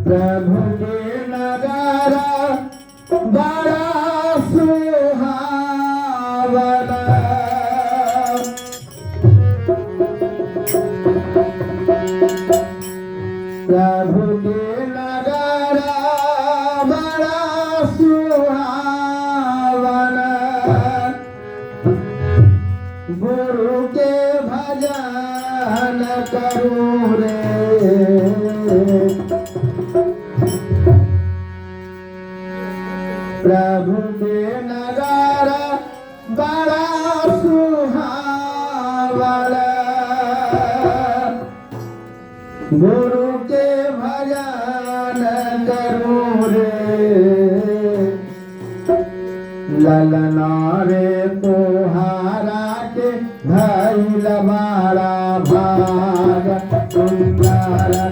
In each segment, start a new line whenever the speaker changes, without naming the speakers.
प्रभु के नगारा बड़ा सुहावना, प्रभु के नगारा बड़ा सुहावना, गुरु के भजन करूं रे। प्रभु के नगारा बड़ा सुहावना, गुरु के भजन करूं रे। ललना रे तोहारा के धैल बाड़ा भाग, तुम्हारा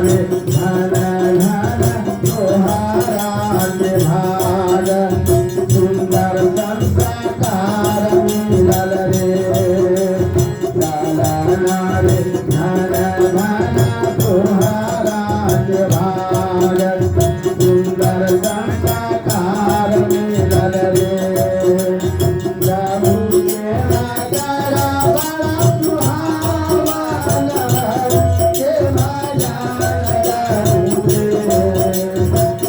रे धन धन तोहारा के भाग सुंदर संस्कार मिलल रे लालना रे धन धन तोहारा के भाग सुंदर संस्कार मिलल रे प्रभु के नगर बड़ा सुहावन के भजन करूं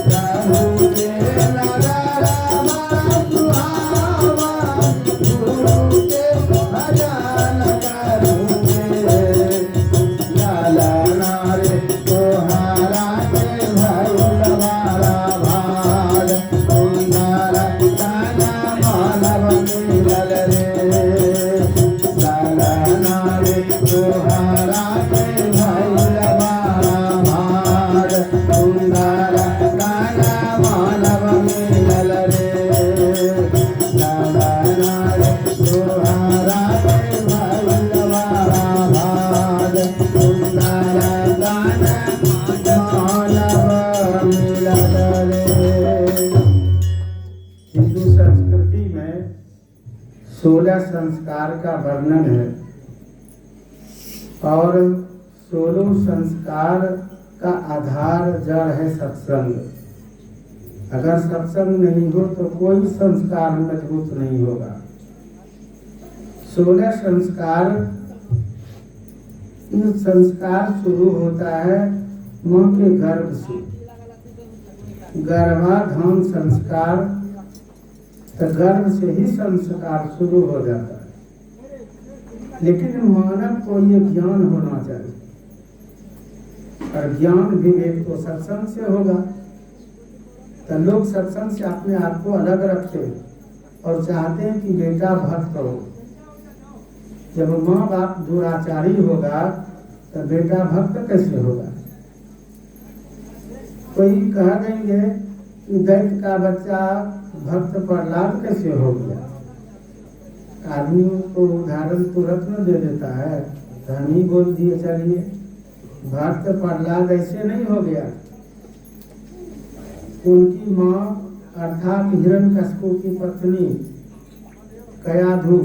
प्रभु के नगर बड़ा सुहावन गुरु के भजन करूं लालना रे तोहारा के भइल बड़ा भाग सुंदर तन मानव मिलल रे लालना रे तोहारा के भइल बड़ा भाग सुंदर तन मानव मिलल रे लालना रे तोहारा के भइल बड़ा भाग सुंदर तन मानव मिलल रे। हिंदू संस्कृति में 16 संस्कार का वर्णन है और 16 संस्कार का आधार जड़ है सत्संग। अगर सत्संग नहीं हो तो कोई संस्कार मजबूत नहीं होगा। 16 संस्कार, ये संस्कार शुरू होता है माँ के गर्भ से। गर्भाधान संस्कार, तो गर्भ से ही संस्कार शुरू हो जाता है। लेकिन मानव को ये ज्ञान होना चाहिए और ज्ञान विवेक तो सत्संग से होगा। तो लोग सत्संग से अपने आप को अलग रखते हैं और चाहते हैं कि बेटा भक्त हो। जब माँ बाप दुराचारी होगा तो बेटा भक्त कैसे होगा? कोई कह देंगे कि दैत्य का बच्चा भक्त प्रहलाद कैसे हो गया? आदमी को उदाहरण तुरंत न दे देता है, तो हम ही बोल दिए चलिए भक्त प्रहलाद ऐसे नहीं हो गया। उनकी माँ अर्थात हिरण्यकशिपु की पत्नी कयाधु,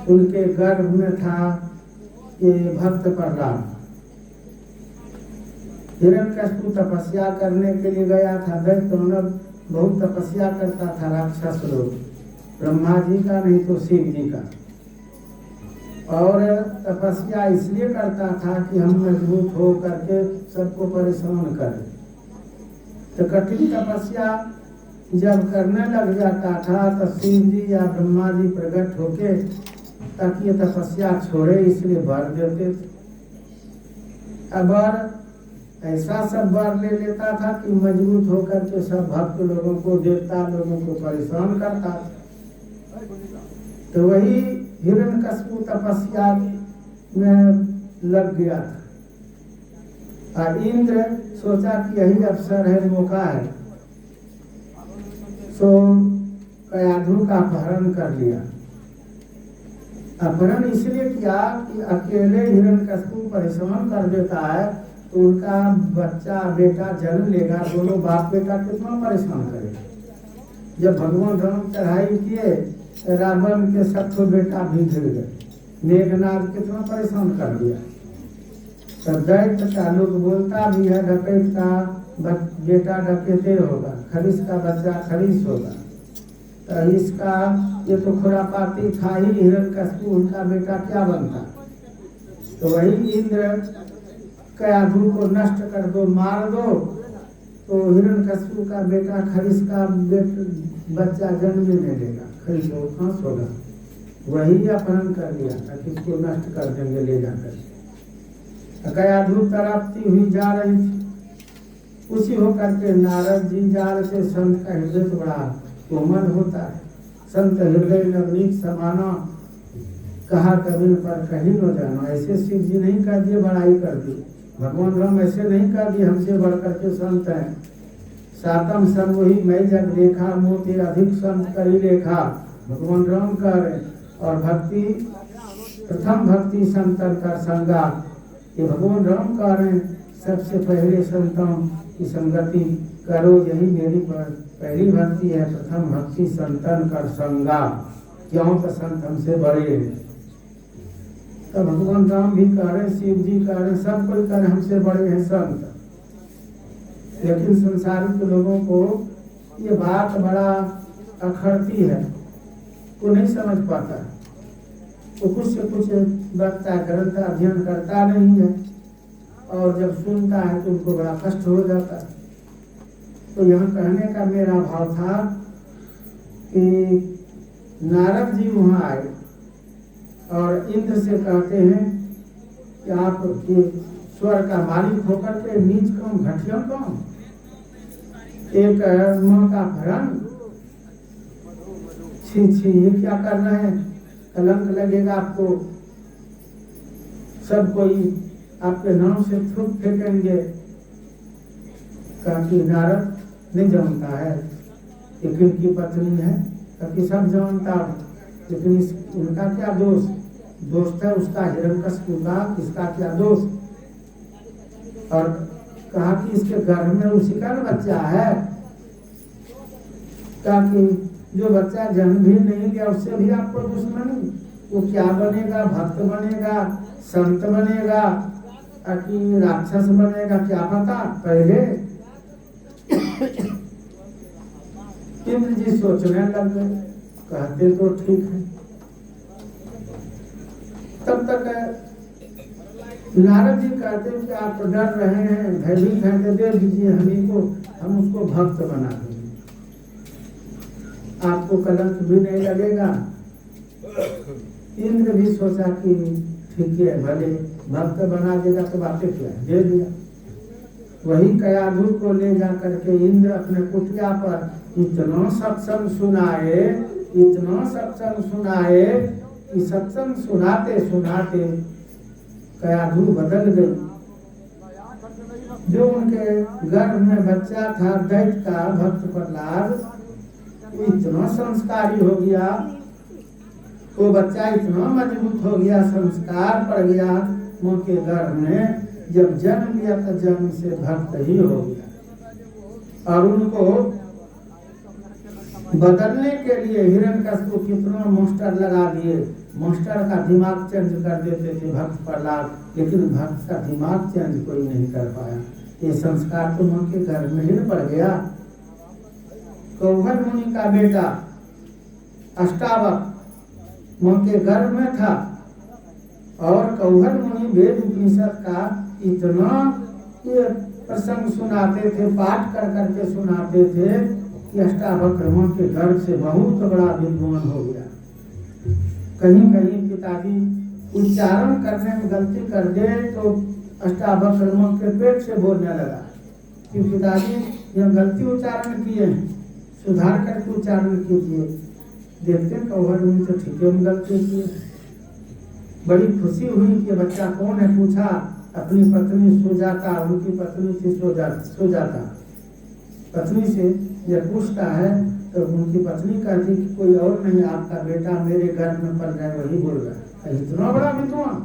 उनके गर्भ में था ये भक्त प्रहलाद। हिरण्यकशिपु तपस्या करने के लिए गया था। दैत्य बहुत तपस्या करता था, राक्षस लोग, ब्रह्मा जी का नहीं तो शिव जी का। और तपस्या इसलिए करता था कि हम मजबूत हो करके सबको परेशान करें। तो कठिन तपस्या जब करने लग जाता था तो शिव जी या ब्रह्मा जी प्रकट होके ताकि ये तपस्या छोड़े इसलिए वर देते थे। अब ऐसा सब वर ले लेता था कि मजबूत होकर के सब भक्त लोगों को, देवता लोगों को परेशान करता था। तो वही हिरण्यकशिपु तपस्या में लग गया था और इंद्र सोचा कि यही अवसर है, मौका है, सो कयाधु का अपहरण कर लिया। अपहरण इसलिए किया कि अकेले हिरण्यकशिपु परेशान कर देता है तो उनका बच्चा बेटा जन्म लेगा, दोनों बाप बेटा कितना परेशान करेगा। जब भगवान राम चढ़ाई किए रावण के सबको बेटा भी गिर गए, मेघनाथ कितना परेशान कर दिया। तो दैत्य का लोग बोलता भी है डकैत का बेटा डकैते होगा, खरीस का बच्चा खरीस होगा। तो इसका ये तो खुरापाती था ही, हिरण्यकशिपु उनका बेटा क्या बनता। तो वही इंद्र कयाधु को नष्ट कर दो, मार दो, तो हिरण्यकशिपु का बेटा खरीस का बच्चा जन्म नहीं लेगा, खरीस फांस होगा। वही अपहरण कर लिया था कि इसको नष्ट कर देंगे ले जाकर। कयाधु तड़पती हुई जा रही थी। उसी होकर के नारद जी जा रहे थे। संत का हृदय तो बड़ा कोमल होता है। संत हृदय नवनीत समाना, कहा कबीर पर कहीं न जाना। ऐसे शिव जी नहीं कर दिए, बड़ाई कर दी। भगवान राम ऐसे नहीं कर दिए, हमसे बढ़कर के संत हैं। सातम संग वही मैं जग देखा, मोते अधिक संत करी लेखा। भगवान राम कर और भक्ति प्रथम भक्ति संतन कर संगा। ये भगवान राम कह रहे हैं सबसे पहले संतों की संगति करो, यही मेरी पहली भक्ति है। प्रथम भक्ति संतन कर संगा, क्यों तो संत हमसे बड़े हैं। तो भगवान राम भी कह रहे, शिव जी कह रहे, सब कोई कह रहे हमसे बड़े हैं संत। लेकिन संसारिक लोगों को ये बात बड़ा अखरती है, वो नहीं समझ पाता, वो कुछ से कुछ वक्ता ग्रंथ अध्ययन करता नहीं है, और जब सुनता है तो उनको बड़ा कष्ट हो जाता है। तो यहाँ कहने का मेरा भाव था कि नारद जी वहाँ आए और इंद्र से कहते हैं कि आप ये स्वर का मालिक होकर के नीच कौन, घटिया कौन, एक माँ का भरण, छी छी ये क्या कर रहे हैं, कलंक लगेगा आपको, सब कोई आपके नाम से थूक फेंकेंगे। कि नारद नहीं जानता है लेकिन की पत्नी है, कि सब जानता, लेकिन इनका क्या दोष, दोष है उसका हिरण्यकशिपु का, इसका क्या दोष। और कहा कि इसके गर्भ में उसी का बच्चा है, ताकि जो बच्चा जन्म भी नहीं लिया उससे भी आपको दुश्मनी, वो क्या बनेगा, भक्त बनेगा, संत बनेगा कि राक्षस बनेगा, क्या पता। पहले इंद्र जी सोचने लग गए, कहते तो ठीक है। तब तक नारद जी कहते कि आप डर रहे हैं, भयभीत हैं, तो दे दीजिए हमें को, हम उसको भक्त बना देंगे, आपको कलंक भी नहीं लगेगा। इंद्र भी सोचा कि ठीक है, भले भक्त बना देगा तो बातें क्या, दे दिया। वही कयाधु को ले जा करके इंद्र अपने कुटिया पर इतना सत्संग सुनाए, इतना सत्संग सुनाए कि सत्संग सुनाते सुनाते कयाधु बदल गई। जो उनके गर्भ में बच्चा था दैत्य का भक्त प्रहलाद, इतना संस्कारी हो गया, वो बच्चा इतना मजबूत हो गया, संस्कार पड़ गया मां के गर्भ में। जब जन्म लिया तो जन्म से भक्त ही हो गया। और उनको बदलने के लिए हिरण्यकशिपु कितना मास्टर लगा दिए, मास्टर का दिमाग चेंज कर देते थे भक्त प्रहलाद, लेकिन भक्त का दिमाग चेंज कोई नहीं कर पाया। ये संस्कार तो मां के घर में ही पड़ गया। कौहर मुनि का बेटा अष्टावक मां के गर्भ में था, और कौहर मुनि वेद उपनिषद का इतना ये प्रसंग सुनाते थे, पाठ कर करके सुनाते थे कि अष्टावक्र मां के गर्भ से बहुत बड़ा विद्वान हो गया। कहीं कहीं पिताजी उच्चारण करने में गलती कर दे तो अष्टावक्र मां के पेट से बोलने लगा कि पिताजी यह गलती उच्चारण किए हैं, सुधार करके उच्चारण कीजिए। देखते कौहर मुनि तो ठीक है गलती किए। बड़ी खुशी हुई कि बच्चा कौन है, पूछा, अपनी पत्नी सुजाता, उनकी पत्नी थी सुजाता। पत्नी से जब पूछता है तो उनकी पत्नी कहती कि कोई और नहीं, आपका बेटा मेरे गर्भ में पल रहा है, वही बोल रहा है। इतना बड़ा विद्वान,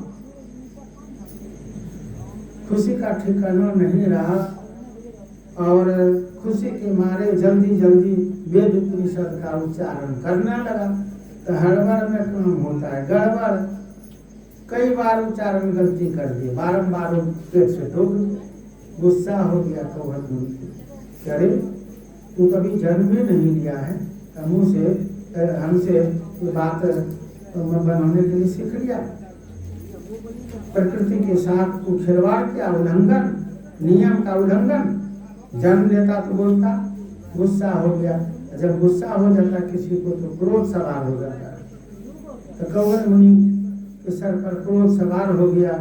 खुशी का ठिकाना नहीं रहा, और खुशी के मारे जल्दी जल्दी वेद उपनिषद का उच्चारण करने लगा। तो हड़बड़ में काम होता है गड़बड़, कई बार उच्चारण गलती कर दिए, बारंबार पेट से ठोक, गुस्सा हो गया कौहर मुनि। अरे तू कभी जन्म भी नहीं लिया है, मुँह से हमसे बात बनाने के लिए सीख लिया, प्रकृति के साथ तू खिलवाड़ किया, उल्लंघन, नियम का उल्लंघन। जन्म लेता तो बोलता, गुस्सा हो गया, जब गुस्सा हो जाता किसी को तो क्रोध सवार हो जाता। तो कौहर मुनि के सर पर क्रोध सवार हो गया,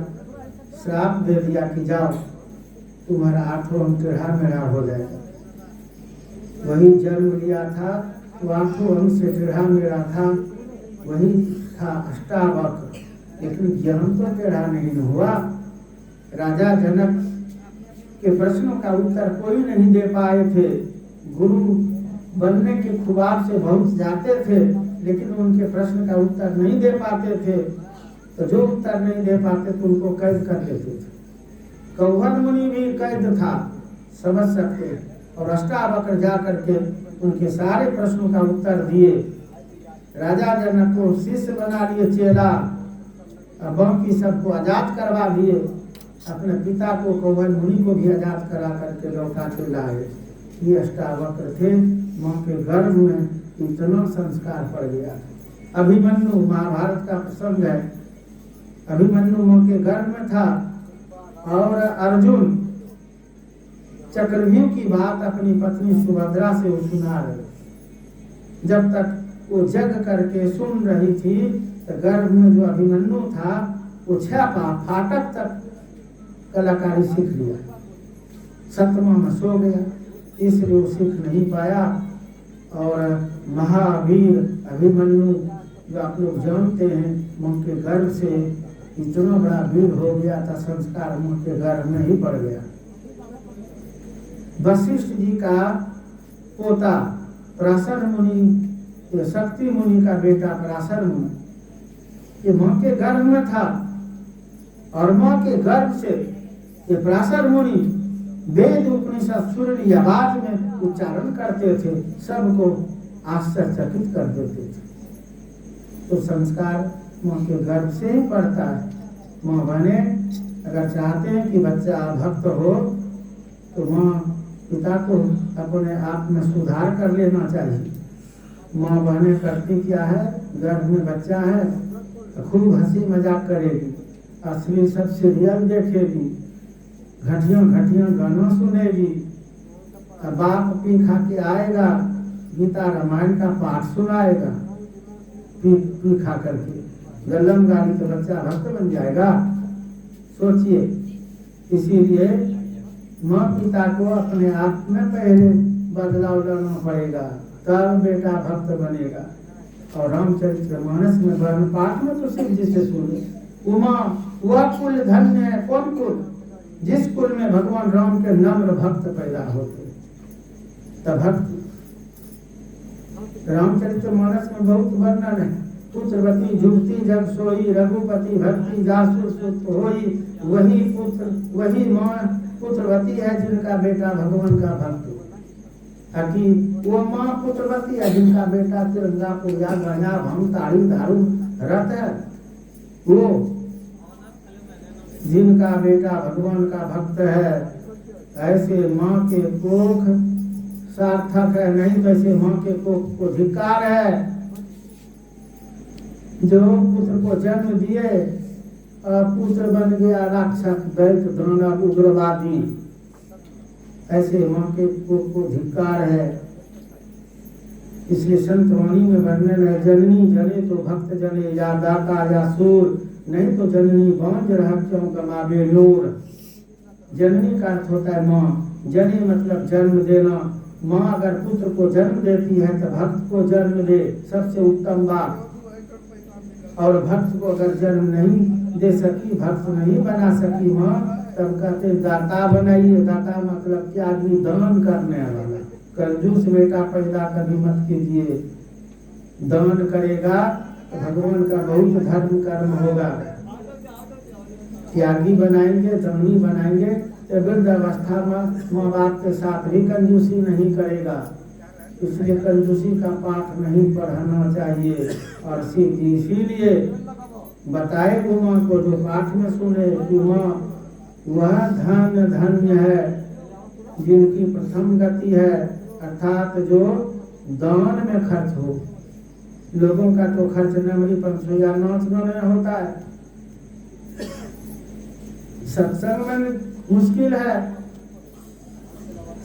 श्राप दे दिया कि जाओ तुम्हारा 8वां अंग टेढ़ा मेढ़ा हो जाएगा। वही जन्म लिया था तो 8वां अंग से टेढ़ा मेढ़ा था, वही था अष्टावक्र, लेकिन जन्म तो टेढ़ा नहीं हुआ। राजा जनक के प्रश्नों का उत्तर कोई नहीं दे पाए थे, गुरु बनने के ख्वाब से बहुत जाते थे, लेकिन उनके प्रश्न का उत्तर नहीं दे पाते थे। तो जो उत्तर नहीं दे पाते तो उनको कैद कर लेते थे। कौहन मुनि भी कैद था, समझ सकते, और अष्टावक्र जा करके उनके सारे प्रश्नों का उत्तर दिए। राजा जनक को शिष्य बना लिए, चेला, और बाकी सबको आजाद करवा दिए। अपने पिता को, कौहन मुनि को भी आजाद करा करके लौटा के लाए। ये अष्टावक्र थे। माँ के गर्भ में इतना संस्कार पड़ गया। अभिमन्यु, महाभारत का प्रसंग है, अभिमन्यु माँ के गर्भ में था, और अर्जुन चक्रव्यूह की बात अपनी पत्नी सुभद्रा से वो सुना रहे। जब तक वो जग करके सुन रही थी तो गर्भ में जो अभिमन्यु था वो 6 फाटक तक कलाकारी सीख लिया, 7वां में सो गया, इसलिए वो सीख नहीं पाया। और महावीर अभिमन्यु जो आप लोग जानते हैं, माँ के गर्भ से इतना बड़ा वीर हो गया था, संस्कार माँ के गर्भ में ही पड़ गया। वशिष्ठ जी का पोता पराशर मुनि, शक्ति मुनि का बेटा पराशर मुनि, ये माँ के गर्भ में था, और माँ के गर्भ से ये पराशर मुनि वेद उपनिषद सुरीली आवाज में उच्चारण करते थे, सबको आश्चर्यचकित कर देते थे। तो संस्कार माँ के गर्भ से ही पड़ता है। माँ बहने अगर चाहते हैं कि बच्चा भक्त हो तो माँ पिता को अपने आप में सुधार कर लेना चाहिए। माँ बहने करती क्या है, गर्भ में बच्चा है तो खूब हंसी मजाक करेगी, असली सब सीरियल देखेगी, घटिया घटिया गाना सुनेगी, बाप पी खा के आएगा, गीता रामायण का पाठ सुनाएगा, पी खा करके गल्लम गाली तो बच्चा भक्त बन जाएगा। सोचिए, इसीलिए माँ पिता को अपने आप में पहले बदलाव लाना पड़ेगा, तब बेटा भक्त बनेगा। और रामचरितमानस में वर्ण पाठ में तो शिव जी से सुने, उमा वह कुल धन्य है, कौन कुल, जिस कुल में भगवान राम के नम्र भक्त पैदा होते, तब भक्त। रामचरितमानस में बहुत वर्णन है, पुत्रवती जुगती जग सोई, रघुपति भक्ति जासुर सुत होई, वही पुत्र वही माँ पुत्रवती है जिनका बेटा भगवान का भक्त। ताकि वो माँ पुत्रवती है जिनका बेटा तिरंगा पूजा गया भंग ताड़ी दारू रत है, वो जिनका बेटा भगवान का भक्त है, ऐसे माँ के कोख सार्थक है, नहीं तो ऐसे माँ के कोख को धिक्कार है। जो पुत्र को जन्म दिए पुत्र बन गया राक्षस, दैत्य, दानव, उग्रवादी, ऐसे माँ के कोख को धिक्कार है। इसलिए संत वाणी में वर्णन है, जननी जने तो भक्त जने, या दाता या सूर, नहीं तो जननी बांझ रह क्यों गमावे नूर। जननी का अर्थ होता है माँ, जनी मतलब जन्म देना। माँ अगर पुत्र को जन्म देती है तो भक्त को जन्म दे, सबसे उत्तम बात। और भक्त को अगर जन्म नहीं दे सकी, भक्त नहीं बना सकी माँ, तब कहते दाता बनाइए। दाता मतलब क्या, आदमी दान करने वाला। कंजूस बेटा पैदा कभी मत कीजिए, दान करेगा तो भगवान का बहुत धर्म कर्म होगा। त्यागी बनाएंगे, दानी बनाएंगे तो वृद्ध अवस्था में माँ बाप के साथ भी कंजूसी नहीं करेगा। इसलिए कंजूसी का पाठ नहीं पढ़ाना चाहिए। और शिव जी इसीलिए बताए उमा को, जो पाठ में सुने, उमा वह धन्य धन्य है जिनकी प्रथम गति है, अर्थात जो दान में खर्च हो। लोगों का तो खर्च नमरी पंचोया नाच गाने होता है, सत्संग में मुश्किल है,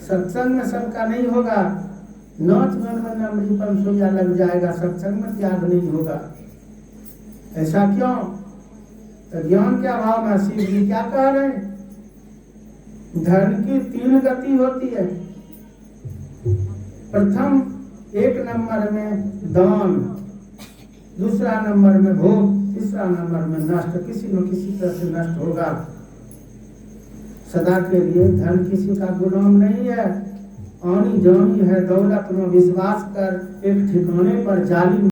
सत्संग में सबका नहीं होगा। नाच गान में नमरी पंचोया लग जाएगा, सत्संग में त्याग नहीं होगा। ऐसा क्यों? तो ज्ञान के अभाव में शिव जी क्या कह रहे हैं, धन की 3 गति होती है। प्रथम 1 नंबर में दान, दूसरा नंबर में भोग, तीसरा नंबर में नष्ट, किसी न किसी तरह से नष्ट होगा। सदा के लिए धन किसी का गुलाम नहीं है, आनी जानी है दौलत में विश्वास कर एक ठिकाने पर जाली